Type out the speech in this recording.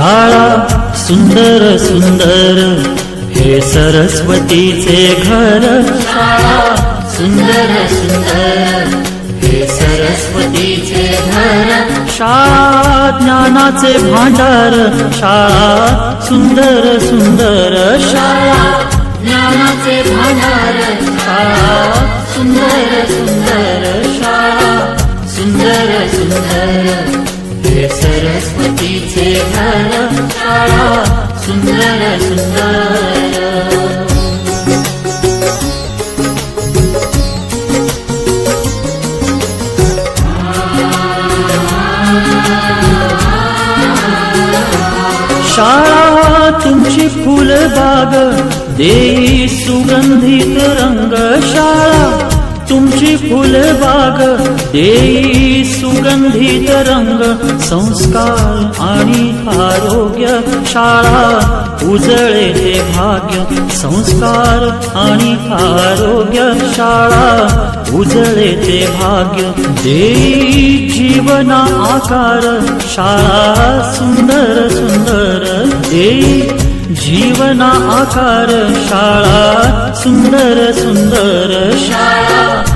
शाळा सुंदर सुंदर हे सरस्वतीचे घर। शाळा सुंदर सुंदर हे सरस्वतीचे घर। शाळा ज्ञानाचे भांडार। शाळा सुंदर सुंदर शाळा ज्ञानाचे भांडार। शाळा सुंदर सुंदर शाळा सुंदर सुंदर हे सरस्वतीचे घर। शाळा सुंदर सुंदर। शाळा तुमची फुलबाग देई सुगंधित रंग। शाळा तुमची फुलबाग देई सुगंधित रंग। संस्कार आणि आरोग्य शाळा उजळे ते भाग्य। संस्कार आणि आरोग्य शाळा उजळे ते भाग्य। देई जीवना आकार शाळा सुंदर सुंदर देई जीवना आकार। शाळा सुंदर सुंदर शाळा